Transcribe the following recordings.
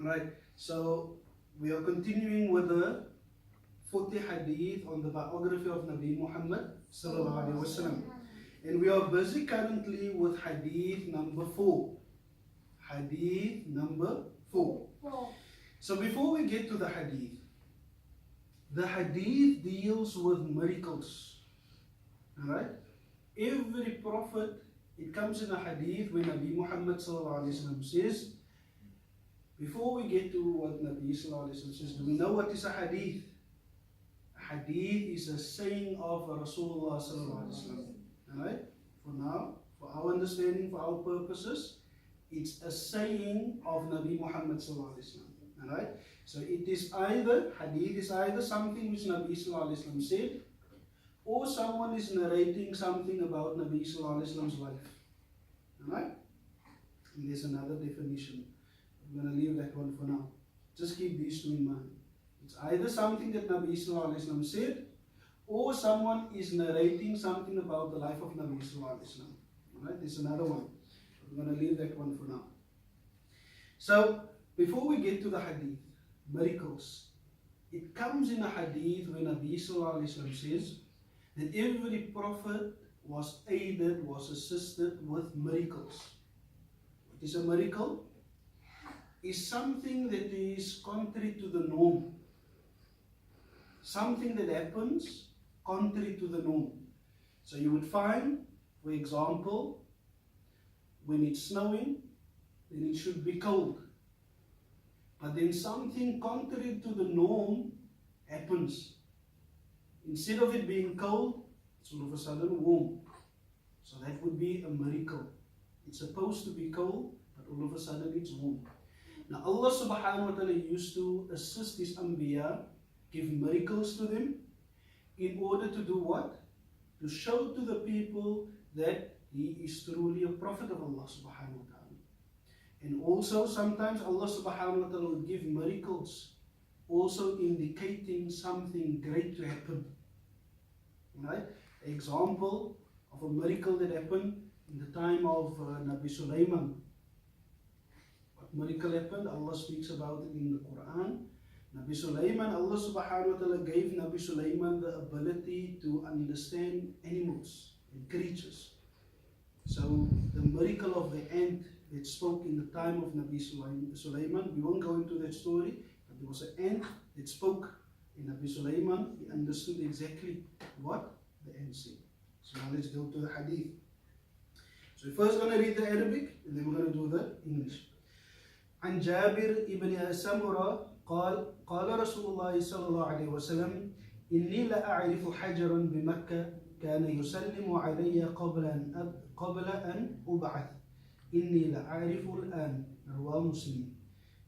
Right, so we are continuing with the 40 hadith on the biography of Nabi Muhammad sallallahu alaihi wasallam, and we are busy currently with hadith number 4. Hadith number 4. So before we get to the hadith deals with miracles. Alright? Every prophet, it comes in a hadith when Nabi Muhammad sallallahu alaihi wasallam says, before we get to what Nabi sallallahu alaihi wasallam says, do we know what is a hadith? A hadith is a saying of Rasulullah sallallahu alaihi wasallam. Alright? For now, for our understanding, for our purposes, it's a saying of Nabi Muhammad sallallahu alaihi wasallam. Alright? So it is either, hadith is either something which Nabi sallallahu alaihi wasallam said, or someone is narrating something about Nabi sallallahu alaihi wasallam's life. Alright? And there's another definition. I'm going to leave that one for now. Just keep these two in mind. It's either something that Nabi sallallahu alaihi wasallam said, or someone is narrating something about the life of Nabi sallallahu alaihi wasallam. Alright? There's another one. I'm going to leave that one for now. So, before we get to the hadith, miracles, it comes in a hadith when Nabi sallallahu alaihi wasallam says that every prophet was aided, was assisted with miracles. What is a miracle? Is something that is contrary to the norm. Something that happens contrary to the norm. So you would find, for example, when it's snowing, then it should be cold. But then something contrary to the norm happens. Instead of it being cold, it's all of a sudden warm. So that would be a miracle. It's supposed to be cold, but all of a sudden it's warm. Now Allah subhanahu wa ta'ala used to assist His Anbiya, give miracles to them, in order to do what? To show to the people that He is truly a prophet of Allah subhanahu wa ta'ala. And also sometimes Allah subhanahu wa ta'ala would give miracles, also indicating something great to happen. Right? Example of a miracle that happened in the time of Nabi Sulaiman. What miracle happened? Allah speaks about it in the Quran. Nabi Sulaiman, Allah subhanahu wa ta'ala gave Nabi Sulaiman the ability to understand animals and creatures. So the miracle of the ant that spoke in the time of Nabi Sulaiman, we won't go into that story, but there was an ant that spoke in Nabi Sulaiman. He understood exactly what the ant said. So now let's go to the hadith. So we're first going to read the Arabic, and then we're going to do the English. عن جابر ابن سمرة قال قال رسول الله صلى الله عليه وسلم إني لأعرف حجرا بمكة كان يسلم علي قبل أن أبعث إني لأعرف الآن. رواه مسلم.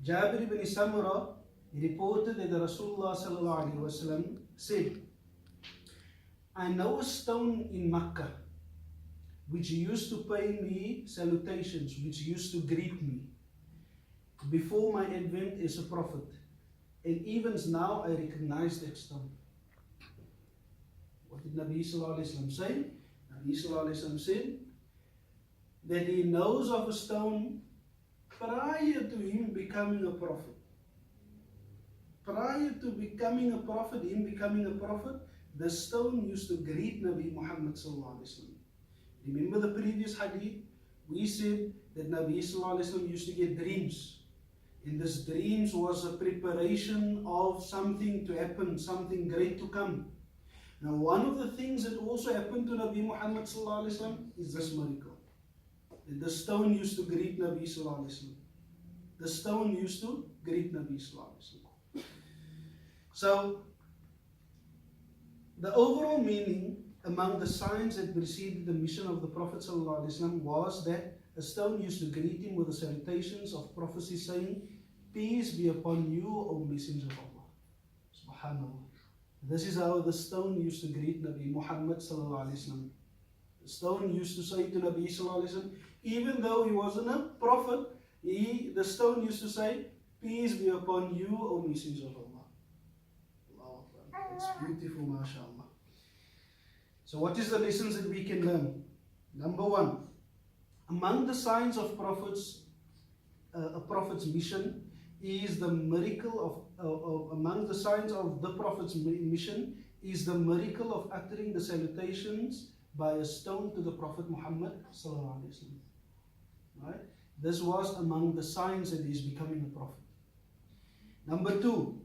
Jabir ibn Samura reported that the Rasulullah sallallahu alaihi wasallam said, I know a stone in Makkah which used to pay me salutations, which used to greet me before my advent as a prophet, and even now I recognize that stone. What did Nabi sallallahu alaihi wasallam say? Nabi sallallahu alaihi wasallam said that he knows of a stone prior to him becoming a prophet. Prior to becoming a prophet, him becoming a prophet, the stone used to greet Nabi Muhammad sallallahu alaihi wasallam. Remember the previous hadith? We said that Nabi sallallahu alaihi wasallam used to get dreams. And this dreams was a preparation of something to happen, something great to come. Now one of the things that also happened to Nabi Muhammad sallallahu alaihi wasallam is this miracle. The stone used to greet Nabi sallallahu alaihi wasallam. The stone used to greet Nabi sallallahu alaihi wasallam. So the overall meaning among the signs that preceded the mission of the Prophet sallallahu alaihi wasallam was that a stone used to greet him with the salutations of prophecy saying, peace be upon you, O Messenger of Allah. Subhanallah. This is how the stone used to greet Nabi Muhammad sallallahu alaihi wasallam. The stone used to say to Nabi sallallahu alaihi wasallam, even though he wasn't a prophet, the stone used to say, peace be upon you, O Messenger of Allah. Allah Akbar. It's beautiful, mashallah. So what is the lessons that we can learn? Number one, among the signs of prophets, a prophet's mission is the miracle of among the signs of the Prophet's mission is the miracle of uttering the salutations by a stone to the Prophet Muhammad sallallahu alaihi wasallam. Right? This was among the signs that he is becoming a prophet. Number 2,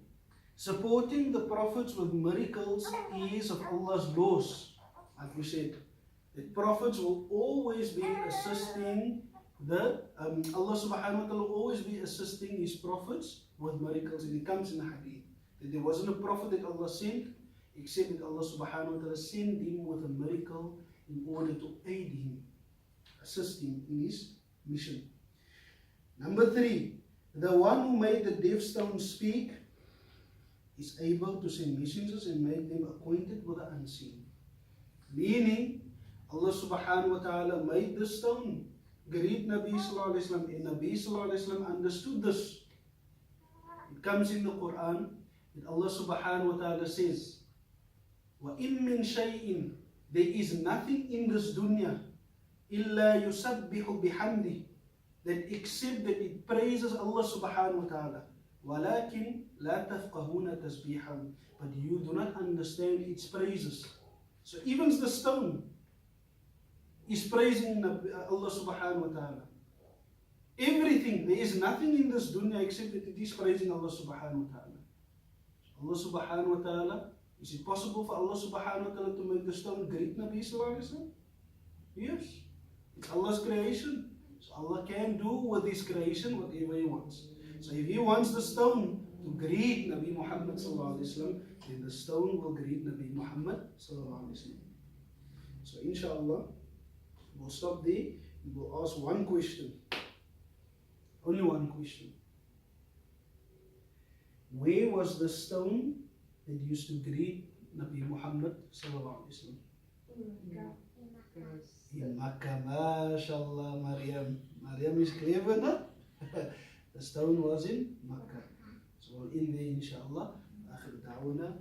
supporting the prophets with miracles is of Allah's laws. Like we said, the prophets will always be assisting Allah subhanahu wa ta'ala will always be assisting his prophets with miracles. And it comes in the hadith that there wasn't a prophet that Allah sent except that Allah subhanahu wa ta'ala sent him with a miracle in order to aid him, assist him in his mission. Number 3, the one who made the deaf stone speak is able to send messengers and make them acquainted with the unseen. Meaning, Allah subhanahu wa ta'ala made the stone greet Nabi sallallahu alayhi wa sallam, and Nabi sallallahu alayhi wa sallam understood this. It comes in the Quran that Allah subhanahu wa ta'ala says, وَإِن مِّن شَيْءٍ, there is nothing in this dunya إِلَّا يُسَبِّحُ بِحَمْدِهِ, that except that it praises Allah subhanahu wa ta'ala. وَلَكِنْ لَا تَفْقَهُونَ تَسْبِيحًا, but you do not understand its praises. So even the stone is praising Allah subhanahu wa ta'ala. Everything, there is nothing in this dunya except that it is praising Allah subhanahu wa ta'ala. Allah subhanahu wa ta'ala, is it possible for Allah subhanahu wa ta'ala to make the stone greet Nabi sallallahu alayhi wa sallam? Yes. It's Allah's creation. So Allah can do with his creation whatever he wants. So if he wants the stone to greet Nabi Muhammad sallallahu alayhi wa sallam, then the stone will greet Nabi Muhammad sallallahu alayhi wa sallam. So inshallah, we'll stop there. We will ask one question. Only one question. Where was the stone that used to greet Nabi Muhammad sallallahu alaihi wasallam? In Makkah. MashaAllah, Maryam. Maryam is clever, no? The stone was in Makkah. So we'll end there, inshallah. آخر دعونا